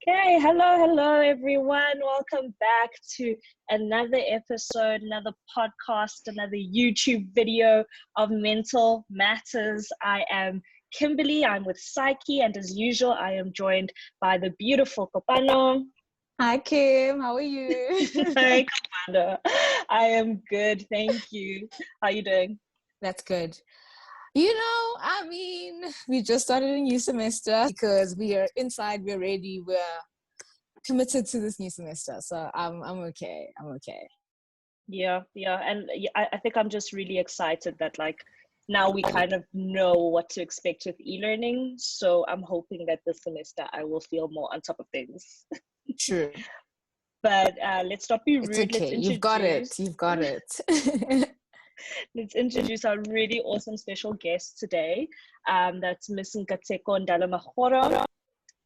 Okay, hello everyone. Welcome back to another episode, another podcast, another YouTube video of Mental Matters. I am Kimberly, I'm with Psyche, and as usual, I am joined by the beautiful Kopano. Hi Kim, how are you? Hi, Kopano. I am good, thank you. How are you doing? That's good. We just started a new semester because we are inside, we're ready, we're committed to this new semester. So I'm okay. I'm okay. Yeah, and I think I'm just really excited that now we kind of know what to expect with e-learning. So I'm hoping that this semester I will feel more on top of things. True. But let's not be rude. It's okay. You've got it. Let's introduce our really awesome special guest today. That's Miss Ndala Magoro.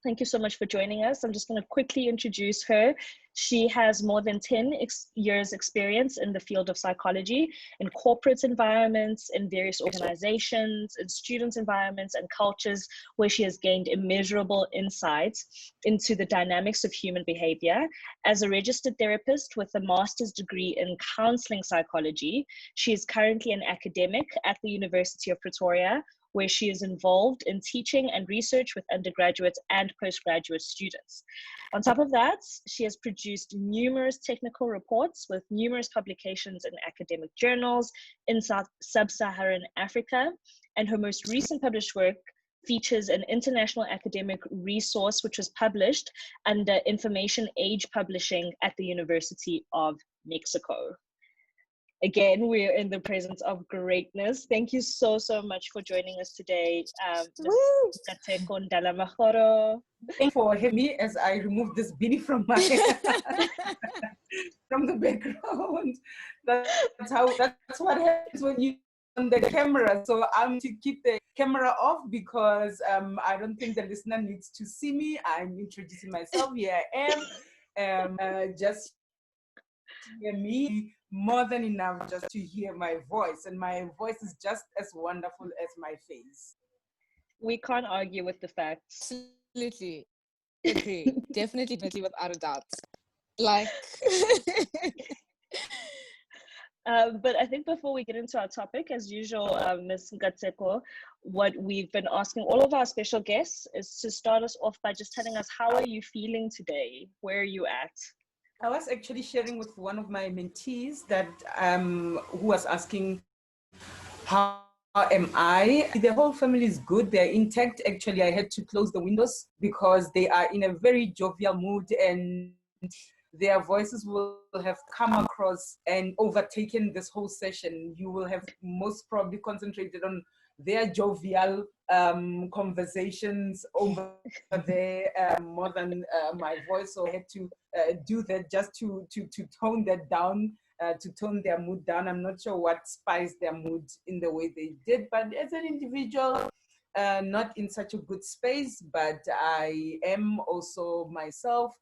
Thank you so much for joining us. I'm just going to quickly introduce her. She has more than 10 years experience in the field of psychology, in corporate environments, in various organizations, in student environments and cultures, where she has gained immeasurable insights into the dynamics of human behavior. As a registered therapist with a master's degree in counseling psychology, she is currently an academic at the University of Pretoria, where she is involved in teaching and research with undergraduate and postgraduate students. On top of that, she has produced numerous technical reports with numerous publications in academic journals in sub-Saharan Africa, and her most recent published work features an international academic resource which was published under Information Age Publishing at the University of Mexico. Again, we're in the presence of greatness. Thank you so much for joining us today, Ms. Ndala Magoro. Thank you for having me as I remove this beanie from my from the background. That's what happens when you on the camera. So I'm to keep the camera off because I don't think the listener needs to see me. I'm introducing myself. Here I am. Just hear me. More than enough just to hear my voice, and my voice is just as wonderful as my face. We can't argue with the facts. Absolutely. Agree. Definitely without a doubt. But I think before we get into our topic, as usual, Ms. Ngatseko, what we've been asking all of our special guests is to start us off by just telling us, how are you feeling today? Where are you at? I was actually sharing with one of my mentees that who was asking, how am I? The whole family is good. They're intact. Actually, I had to close the windows because they are in a very jovial mood, and their voices will have come across and overtaken this whole session. You will have most probably concentrated on their jovial conversations over there more than my voice. So I had to do that just to tone that down, to tone their mood down. I'm not sure what spiced their mood in the way they did, but as an individual, not in such a good space, but I am also myself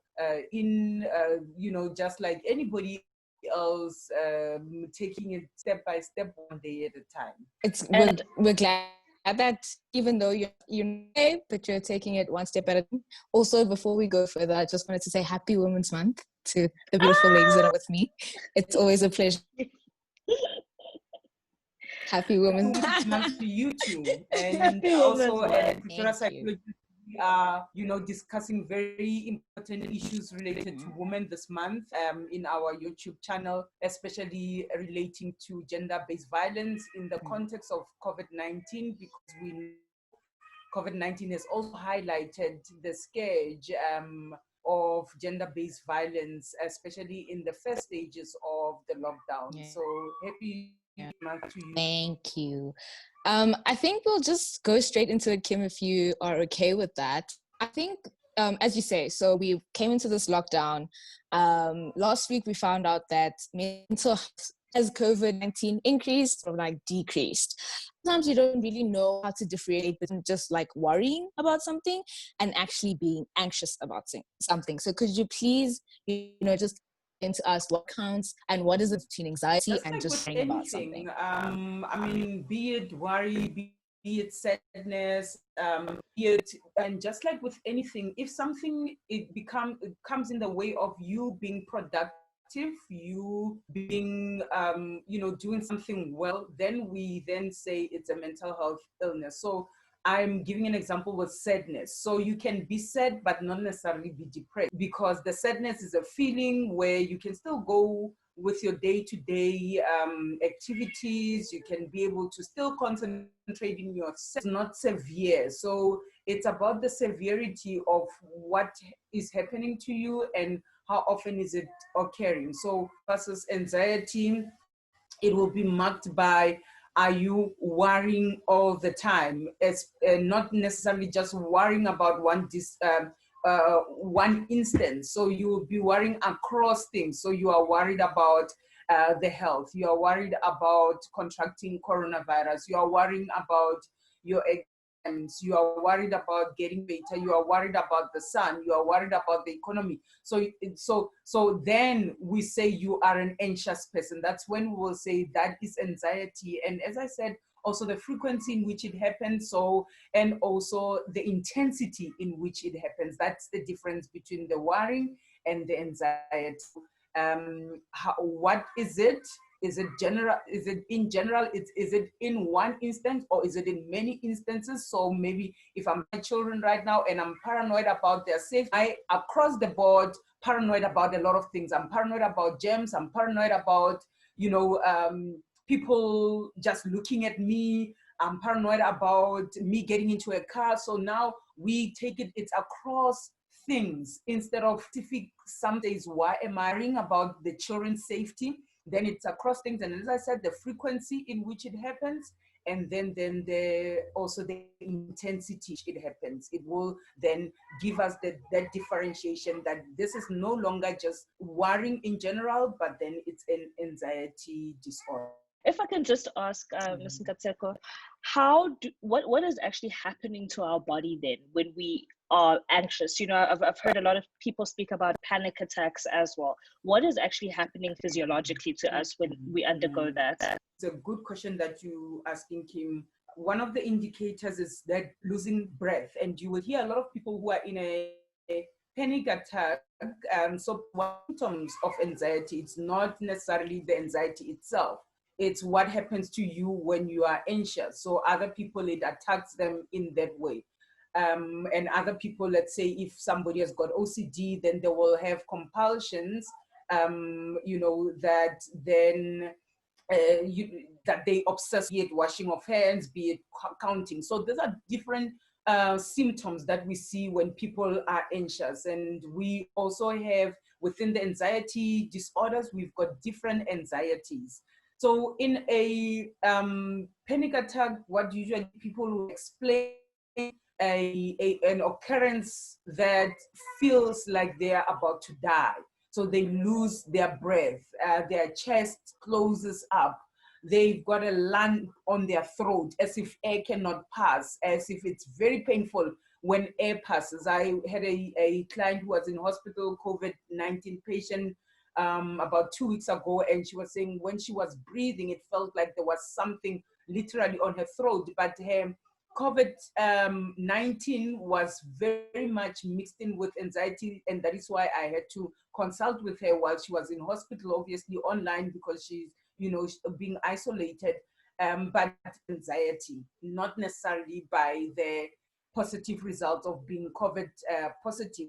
just like anybody else, taking it step by step, one day at a time. We're glad that even though you're okay, but you're taking it one step at a time. Also, before we go further, I just wanted to say Happy Women's Month to the beautiful ladies that are with me. It's always a pleasure. Happy Women's Month to you too. And also at Pretoria Psychology, we are, discussing very important issues related to women this month in our YouTube channel, especially relating to gender-based violence in the context of COVID-19, because we know COVID-19 has also highlighted the scourge of gender-based violence, especially in the first stages of the lockdown. Yeah. So happy month to you. Thank you. I think we'll just go straight into it, Kim, if you are okay with that. I think, as you say, so we came into this lockdown. Last week, we found out that mental health as COVID-19 increased or decreased. Sometimes you don't really know how to differentiate between just worrying about something and actually being anxious about something. So could you please, just into us what counts and what is it between anxiety and just anything about something? Be it worry, be it sadness, be it, and just like with anything, if something it comes in the way of you being productive, you being doing something well, then we then say it's a mental health illness. So I'm giving an example with sadness. So you can be sad, but not necessarily be depressed, because the sadness is a feeling where you can still go with your day-to-day activities. You can be able to still concentrate in your, it's not severe. So it's about the severity of what is happening to you and how often is it occurring. So versus anxiety, it will be marked by, are you worrying all the time? It's not necessarily just worrying about one instance. So you will be worrying across things. So you are worried about the health. You are worried about contracting coronavirus. You are worrying about your exams. You are worried about getting better. You are worried about the sun. You are worried about the economy. So then we say you are an anxious person. That's when we will say that is anxiety. And as I said, also the frequency in which it happens, and also the intensity in which it happens. That's the difference between the worrying and the anxiety. What is it? Is it general? Is it in general? Is it in one instance, or is it in many instances? So maybe if I'm my children right now and I'm paranoid about their safety, I across the board paranoid about a lot of things. I'm paranoid about germs. I'm paranoid about people just looking at me. I'm paranoid about me getting into a car. So now we take it's across things instead of specific. Some days, why am I worrying about the children's safety? Then it's across things. And as I said, the frequency in which it happens, and then also the intensity it happens. It will then give us that differentiation that this is no longer just worrying in general, but then it's an anxiety disorder. If I can just ask, Ms. Nkatseko, what is actually happening to our body then when we are anxious? I've heard a lot of people speak about panic attacks as well. What is actually happening physiologically to us when we undergo that? It's a good question that you asking, Kim. One of the indicators is that losing breath, and you will hear a lot of people who are in a panic attack. So symptoms of anxiety, it's not necessarily the anxiety itself. It's what happens to you when you are anxious. So other people, it attacks them in that way. And other people, let's say if somebody has got OCD, then they will have compulsions, that then that they obsess, be it washing of hands, be it counting. So these are different symptoms that we see when people are anxious. And we also have, within the anxiety disorders, we've got different anxieties. So in a panic attack, what usually people will explain an occurrence that feels like they are about to die. So they lose their breath, their chest closes up, they've got a lump on their throat as if air cannot pass, as if it's very painful when air passes. I had a client who was in hospital, COVID-19 patient, about 2 weeks ago, and she was saying when she was breathing, it felt like there was something literally on her throat, but her COVID-19 was very much mixed in with anxiety, and that is why I had to consult with her while she was in hospital, obviously online because she's, being isolated, but anxiety, not necessarily by the positive result of being COVID positive,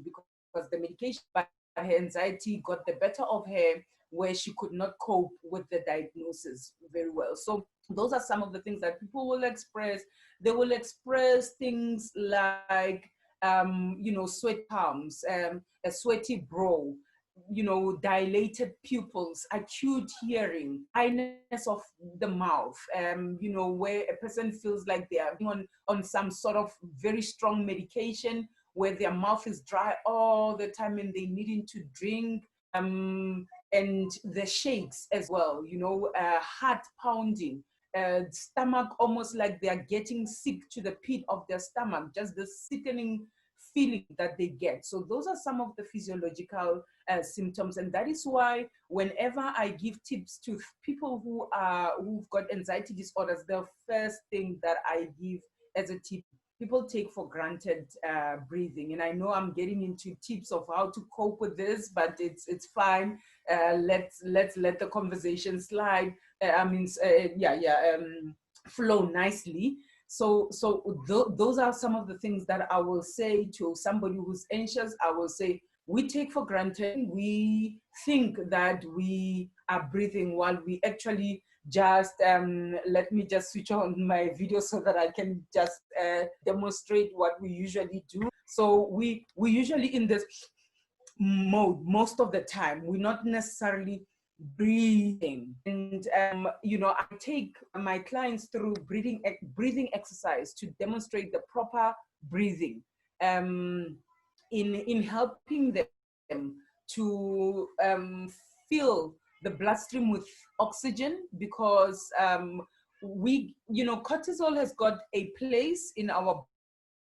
because the medication, but her anxiety got the better of her, where she could not cope with the diagnosis very well. So those are some of the things that people will express. They will express things like, sweat palms, a sweaty brow, dilated pupils, acute hearing, dryness of the mouth, where a person feels like they are on some sort of very strong medication, where their mouth is dry all the time and they needing to drink, and the shakes as well, heart pounding, stomach almost like they are getting sick to the pit of their stomach, just the sickening feeling that they get. So those are some of the physiological symptoms, and that is why whenever I give tips to people who've got anxiety disorders, the first thing that I give as a tip, people take for granted breathing. And I know I'm getting into tips of how to cope with this, but it's fine. Let's let the conversation slide. Flow nicely. So those are some of the things that I will say to somebody who's anxious. I will say, we take for granted, we think that we are breathing while we actually just, let me just switch on my video so that I can just demonstrate what we usually do. So we usually in this mode most of the time. We're not necessarily breathing. And I take my clients through breathing exercise to demonstrate the proper breathing, in helping them to fill the bloodstream with oxygen, because cortisol has got a place in our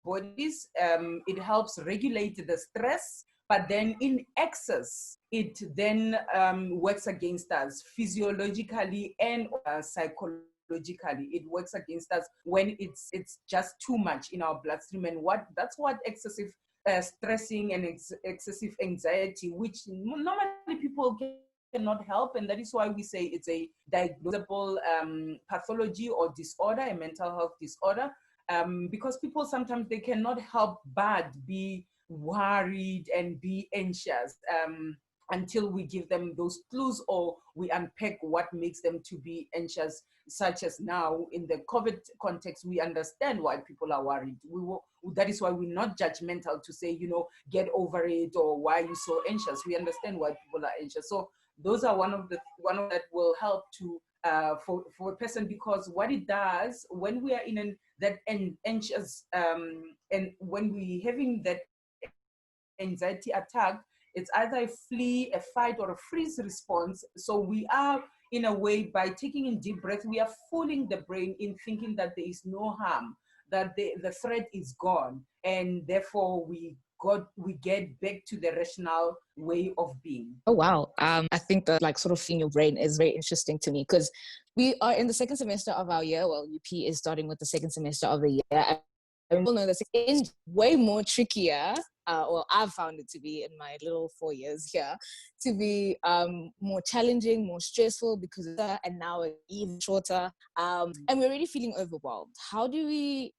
bodies. It helps regulate the stress, but then in excess, it then works against us physiologically and psychologically. It works against us when it's just too much in our bloodstream, and that's what excessive stressing and excessive anxiety, which normally people cannot help, and that is why we say it's a diagnosable pathology or disorder, a mental health disorder, because people sometimes they cannot help but be worried and be anxious until we give them those clues or we unpack what makes them to be anxious, such as now in the COVID context, we understand why people are worried. That is why we're not judgmental to say, get over it, or why are you so anxious? We understand why people are anxious. So those are one of that will help to for a person, because what it does when we are in that anxious and when we having that anxiety attack, it's either a flee, a fight, or a freeze response. So we are, in a way, by taking in deep breath, we are fooling the brain in thinking that there is no harm, that the threat is gone, and therefore we get back to the rational way of being. Oh wow! I think that sort of in your brain is very interesting to me, because we are in the second semester of our year. Well, UP is starting with the second semester of the year. And we all know that it's way more trickier. Well, I've found it to be in my little 4 years here, to be more challenging, more stressful, because and now it's even shorter. And we're already feeling overwhelmed. How do we,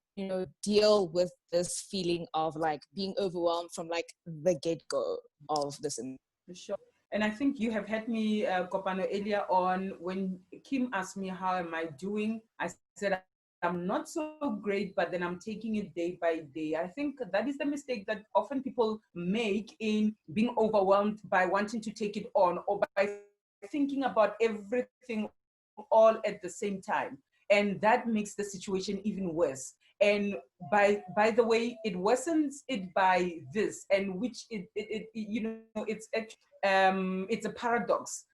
deal with this feeling of being overwhelmed from the get-go of this? Sure. And I think you have had me, Kopano, earlier on when Kim asked me how am I doing. I said I'm not so great, but then I'm taking it day by day. I think that is the mistake that often people make in being overwhelmed by wanting to take it on, or by thinking about everything all at the same time. And that makes the situation even worse. And by the way, it worsens it by this, and which it's actually, it's a paradox.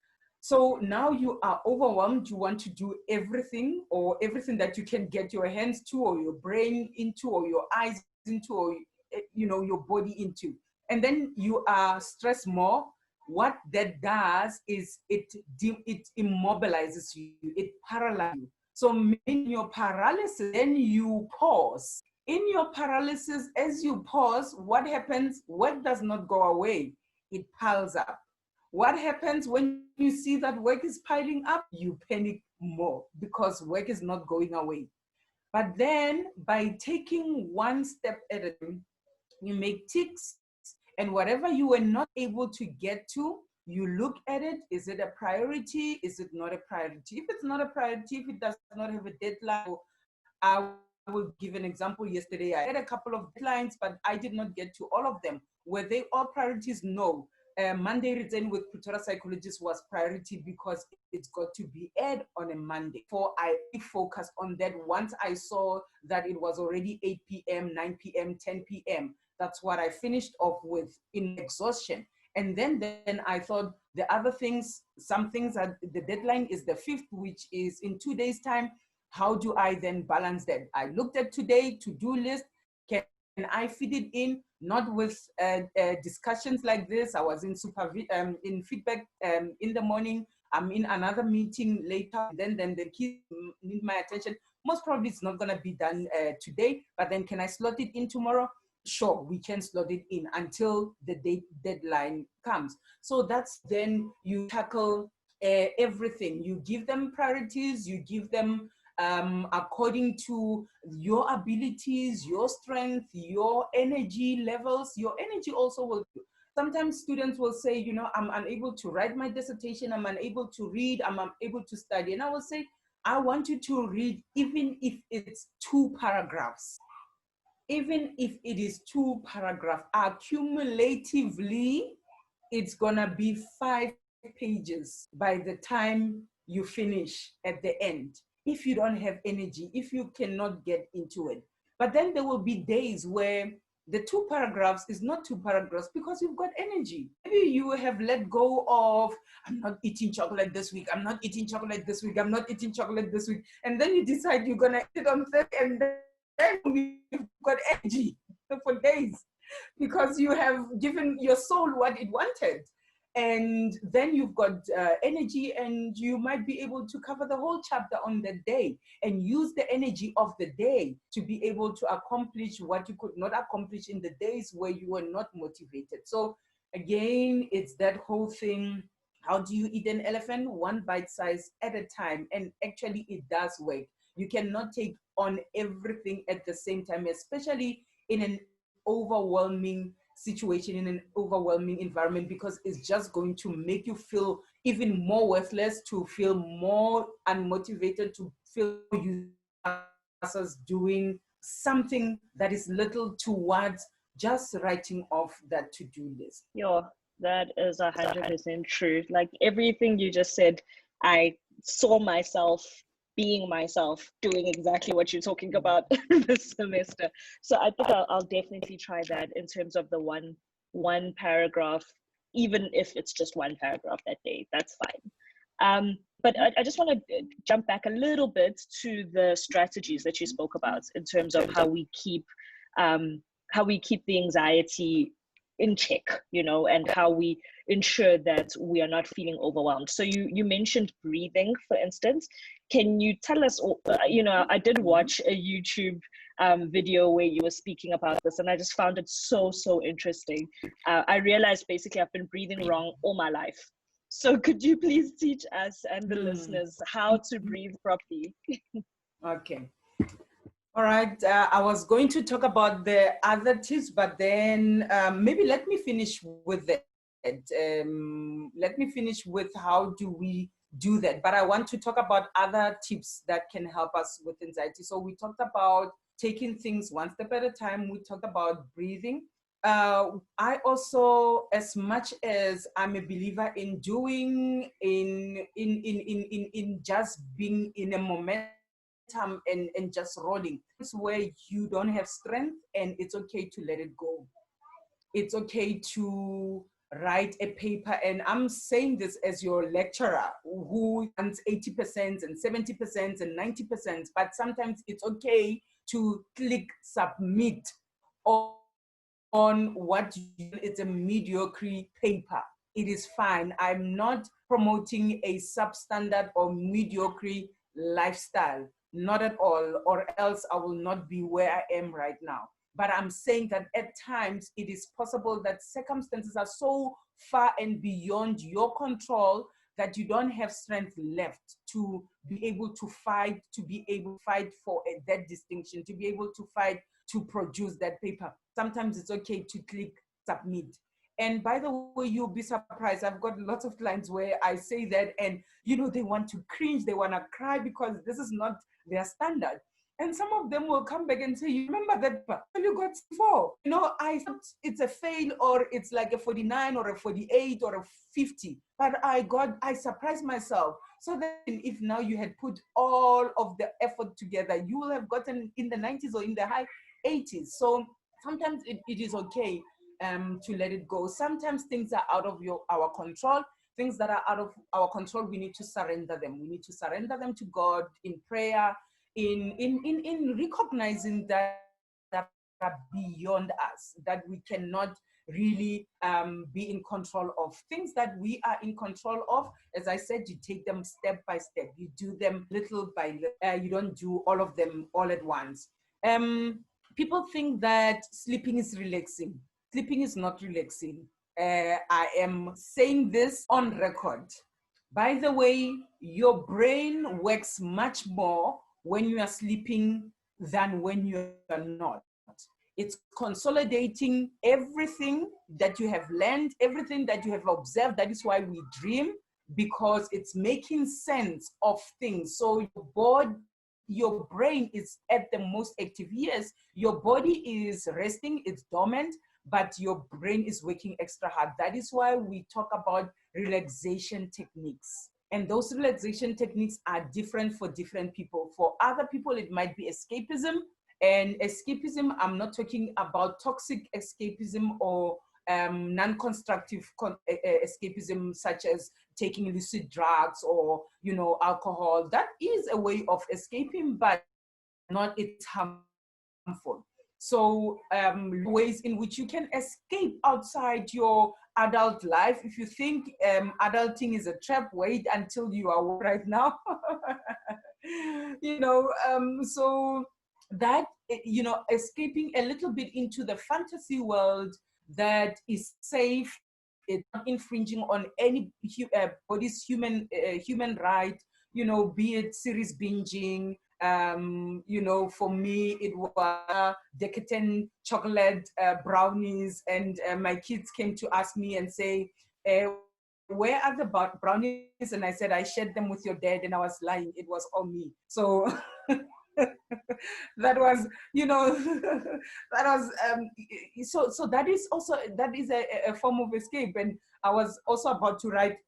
So now you are overwhelmed, you want to do everything, or everything that you can get your hands to, or your brain into, or your eyes into, or your body into. And then you are stressed more. What that does is it immobilizes you, it paralyzes you. So in your paralysis, then you pause. In your paralysis, as you pause, what happens? Work does not go away, it piles up. What happens when you see that work is piling up? You panic more because work is not going away. But then by taking one step at a time, you make ticks, and whatever you were not able to get to, you look at it. Is it a priority? Is it not a priority? If it's not a priority, if it does not have a deadline, I will give an example. Yesterday, I had a couple of deadlines, but I did not get to all of them. Were they all priorities? No. Monday written with Pretoria Psychologist was priority because it's got to be aired on a Monday. So I focused on that once I saw that it was already 8 p.m., 9 p.m., 10 p.m. That's what I finished off with in exhaustion. And then I thought the other things, some things are, the deadline is the 5th, which is in 2 days' time. How do I then balance that? I looked at today, to-do list. Can and I feed it in, not with discussions like this. I was in in feedback in the morning. I'm in another meeting later. Then the kids need my attention. Most probably it's not gonna be done today, but then can I slot it in tomorrow? Sure, we can slot it in until the deadline comes. So that's then you tackle everything. You give them priorities, you give them according to your abilities, your strength, your energy levels. Your energy also will. Sometimes students will say, you know, I'm unable to write my dissertation, I'm unable to read, I'm unable to study. And I will say, I want you to read, even if it's 2 paragraphs. Even if it is 2 paragraphs, accumulatively, it's gonna be 5 pages by the time you finish at the end. If you don't have energy, if you cannot get into it. But then there will be days where the 2 paragraphs is not 2 paragraphs because you've got energy. Maybe you have let go of, I'm not eating chocolate this week, I'm not eating chocolate this week, I'm not eating chocolate this week. And then you decide you're gonna eat it on Thursday, and then you've got energy for days because you have given your soul what it wanted. And then you've got energy, and you might be able to cover the whole chapter on the day and use the energy of the day to be able to accomplish what you could not accomplish in the days where you were not motivated. So again, it's that whole thing. How do you eat an elephant? 1 bite size at a time. And actually it does work. You cannot take on everything at the same time, especially in an overwhelming situation, in an overwhelming environment, because it's just going to make you feel even more worthless, to feel more unmotivated, to feel you are doing something that is little towards just writing off that to-do list. Yeah, that is 100% true. Like everything you just said, I saw myself being myself, doing exactly what you're talking about this semester. So I think I'll definitely try that in terms of the one paragraph, even if it's just 1 paragraph that day, that's fine. But I just want to jump back a little bit to the strategies that you spoke about in terms of how we keep the anxiety in check, you know, and how we ensure that we are not feeling overwhelmed. So you mentioned breathing, for instance. Can you tell us, you know, I did watch a YouTube video where you were speaking about this, and I just found it so interesting. I realized basically I've been breathing wrong all my life. So could you please teach us and the listeners how to breathe properly? Okay. All right, I was going to talk about the other tips, but then maybe let me finish with that. Let me finish with how do we do that. But I want to talk about other tips that can help us with anxiety. So we talked about taking things one step at a time. We talked about breathing. I also, as much as I'm a believer in doing, in just being in a momentum and just rolling. It's where you don't have strength, and it's okay to let it go. It's okay to write a paper, and I'm saying this as your lecturer who wants 80% and 70% and 90%, but sometimes it's okay to click submit on what it's a mediocre paper. It is fine. I'm not promoting a substandard or mediocre lifestyle, not at all, or else I will not be where I am right now. But I'm saying that at times it is possible that circumstances are so far and beyond your control that you don't have strength left to be able to fight, for that distinction, to be able to fight to produce that paper. Sometimes it's okay to click submit. And by the way, you'll be surprised. I've got lots of clients where I say that, and you know, they want to cringe, they want to cry because this is not their standard. And some of them will come back and say, you remember that you got 4? You know, I thought it's a fail, or it's like a 49 or a 48 or a 50. But I surprised myself. So then if now you had put all of the effort together, you will have gotten in the 90s or in the high 80s. So sometimes it is okay to let it go. Sometimes things are out of our control. Things that are out of our control, we need to surrender them. We need to surrender them to God in prayer, in recognizing that are beyond us, that we cannot really be in control of. Things that we are in control of, as I said, you take them step by step. You do them little by little. You don't do all of them all at once. People think that sleeping is relaxing. Sleeping is not relaxing. I am saying this on record. By the way, your brain works much more when you are sleeping than when you are not. It's consolidating everything that you have learned, everything that you have observed. That is why we dream, because it's making sense of things. So your brain is at the most active. Yes, your body is resting, it's dormant, but your brain is working extra hard. That is why we talk about relaxation techniques. And those relaxation techniques are different for different people. For other people, it might be escapism. And escapism, I'm not talking about toxic escapism or non-constructive escapism, such as taking illicit drugs or, alcohol. That is a way of escaping, but not it's harmful. So ways in which you can escape outside your adult life. If you think adulting is a trap, wait until you are right now. So that, escaping a little bit into the fantasy world that is safe, it's not infringing on anybody's human right, be it series binging. For me, it was decadent chocolate brownies, and my kids came to ask me and say, where are the brownies? And I said, I shared them with your dad, and I was lying. It was all me. So that was, that was, so that is also, that is a form of escape. And I was also about to write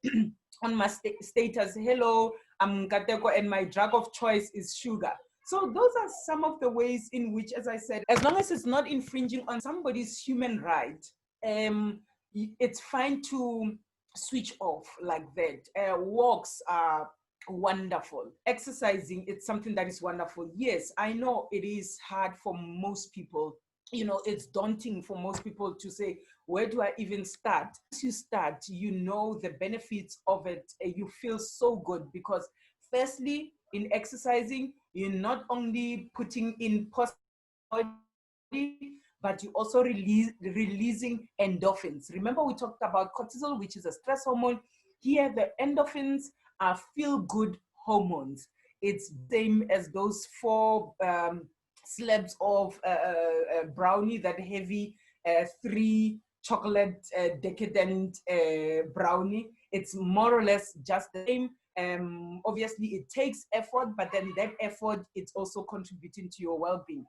on my status, hello, I'm Kateko, and my drug of choice is sugar. So those are some of the ways in which, as I said, as long as it's not infringing on somebody's human right, it's fine to switch off like that. Walks are wonderful. Exercising, it's something that is wonderful. Yes, I know it is hard for most people. It's daunting for most people to say, where do I even start? Once you start, the benefits of it. You feel so good because firstly, in exercising, you're not only putting in body, but you also releasing endorphins. Remember, we talked about cortisol, which is a stress hormone. Here, the endorphins are feel-good hormones. It's the same as those 4 slabs of brownie, that heavy 3 chocolate decadent brownie. It's more or less just the same. Obviously, it takes effort, but then that effort, it's also contributing to your well-being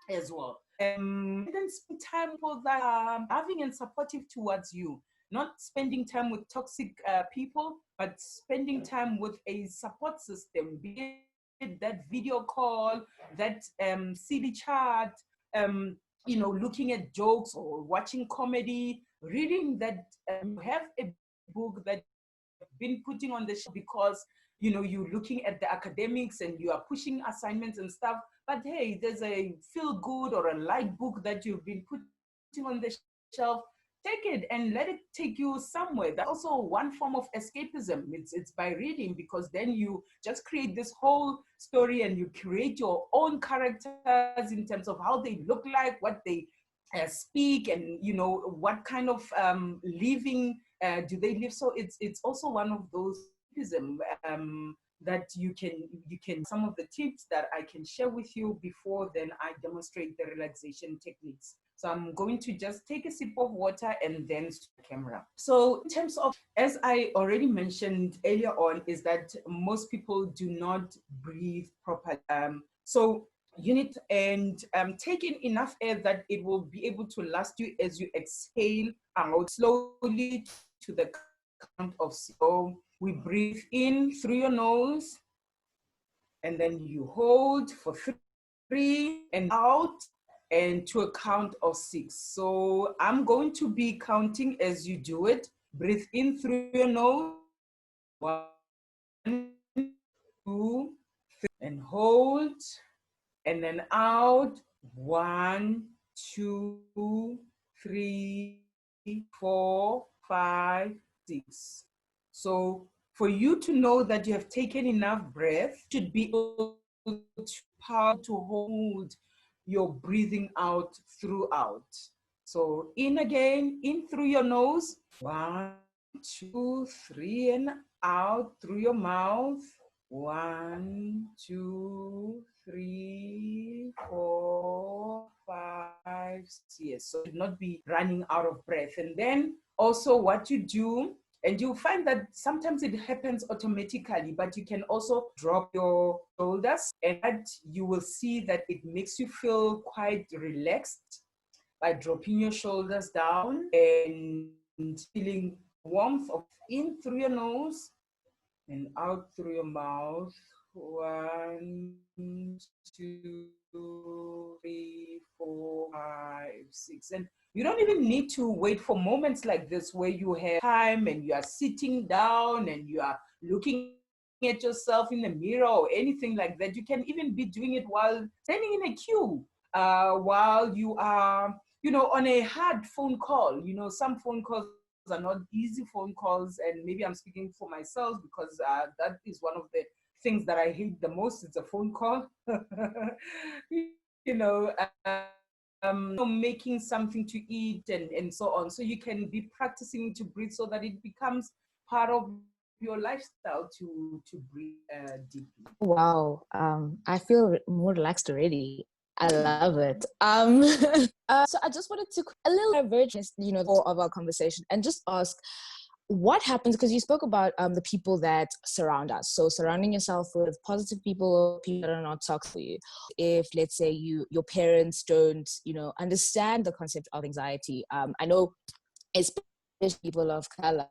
as well. And then spend time with that are loving and supportive towards you. Not spending time with toxic people, but spending time with a support system, be it that video call, that silly chat, looking at jokes or watching comedy, reading that, have a book that you've been putting on the shelf because, you're looking at the academics and you are pushing assignments and stuff. But hey, there's a feel good or a light book that you've been putting on the shelf. Take it and let it take you somewhere. That's also one form of escapism. It's by reading, because then you just create this whole story and you create your own characters in terms of how they look like, what they speak, and what kind of living do they live. So it's also one of those escapism that you can some of the tips that I can share with you before then I demonstrate the relaxation techniques. So I'm going to just take a sip of water and then switch the camera. So in terms of, as I already mentioned earlier on, is that most people do not breathe properly. So you need and take in enough air that it will be able to last you as you exhale out slowly to the count of 6. So we breathe in through your nose, and then you hold for 3 and out, and to a count of 6. So I'm going to be counting as you do it. Breathe in through your nose. 1, 2, 3, and hold, and then out. 1, 2, 3, 4, 5, 6. So for you to know that you have taken enough breath, you should be able to hold your breathing out throughout. So in again, in through your nose, 1, 2, 3, and out through your mouth. 1, 2, 3, 4, 5, 6. Yes, so you should not be running out of breath. And then also what you do, and you'll find that sometimes it happens automatically, but you can also drop your shoulders, and that you will see that it makes you feel quite relaxed by dropping your shoulders down and feeling warmth of in through your nose and out through your mouth. 1, 2, 3, 4, 5, 6. And you don't even need to wait for moments like this where you have time and you are sitting down and you are looking at yourself in the mirror or anything like that. You can even be doing it while standing in a queue, while you are, on a hard phone call. Some phone calls are not easy phone calls, and maybe I'm speaking for myself because that is one of the things that I hate the most. It's a phone call. you know, Making something to eat and so on. So you can be practicing to breathe so that it becomes part of your lifestyle to breathe deeply. Wow. I feel more relaxed already. I love it. So I just wanted to a little divergence, of our conversation and just ask what happens, because you spoke about the people that surround us. So surrounding yourself with positive people, people that are not toxic for you. If let's say your parents don't, understand the concept of anxiety. I know especially people of color,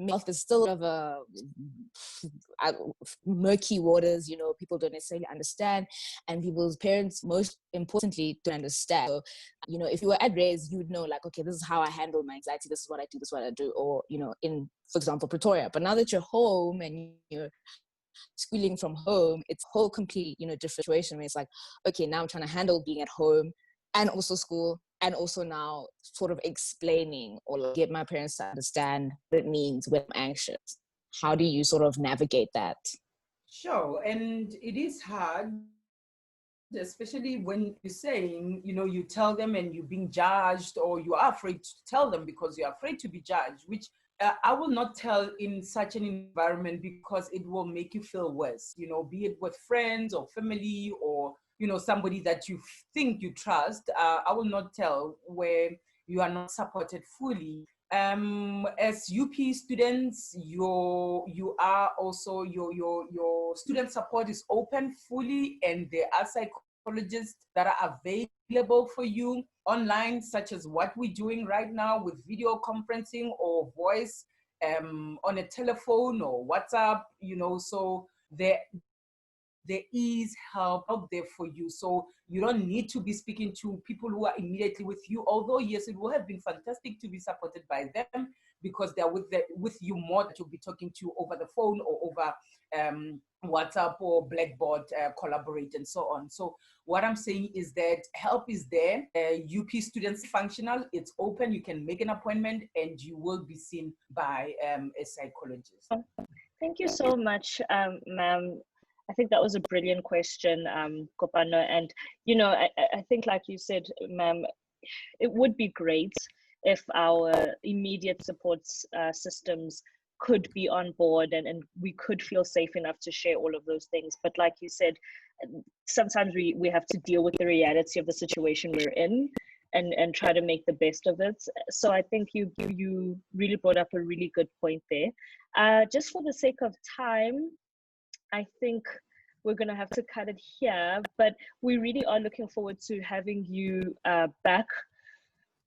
health is still of a murky waters. People don't necessarily understand, and people's parents, most importantly, don't understand. So, if you were at raise, you would know, like, okay, this is how I handle my anxiety, this is what I do, this is what I do, or in, for example, Pretoria. But now that you're home and you're schooling from home, it's a whole complete different situation where it's like, okay, now I'm trying to handle being at home and also school, and also now sort of explaining or get my parents to understand what it means when I'm anxious. How do you sort of navigate that? Sure, and it is hard, especially when you're saying, you tell them and you're being judged, or you are afraid to tell them because you're afraid to be judged, which I will not tell in such an environment because it will make you feel worse, be it with friends or family or, somebody that you think you trust. I will not tell where you are not supported fully. As UP students, you are also your student support is open fully, and there are psychologists that are available for you online, such as what we're doing right now with video conferencing or voice on a telephone or WhatsApp. So there is help out there for you. So you don't need to be speaking to people who are immediately with you. Although, yes, it would have been fantastic to be supported by them because they're with you more, that you'll be talking to over the phone or over WhatsApp or Blackboard, collaborate and so on. So what I'm saying is that help is there. UP students functional, it's open, you can make an appointment and you will be seen by a psychologist. Thank you so much, ma'am. I think that was a brilliant question, Kopano. And, I think, like you said, ma'am, it would be great if our immediate support systems could be on board and we could feel safe enough to share all of those things. But like you said, sometimes we have to deal with the reality of the situation we're in and try to make the best of it. So I think you really brought up a really good point there. Just for the sake of time, I think we're going to have to cut it here, but we really are looking forward to having you back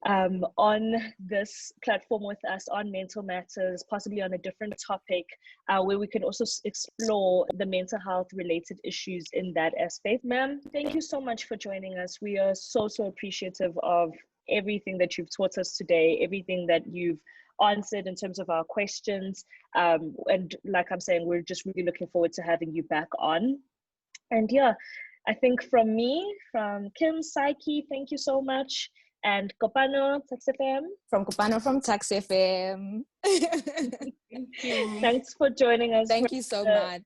on this platform with us on mental matters, possibly on a different topic, where we can also explore the mental health related issues in that aspect. Ma'am, thank you so much for joining us. We are so appreciative of everything that you've taught us today, everything that you've answered in terms of our questions. And like I'm saying, we're just really looking forward to having you back on. And yeah, I think from me, from Kim, Psyche, thank you so much. And Kopano, Tax FM. From Kopano from Tax FM. Thank you. Thanks for joining us. Thank you so much.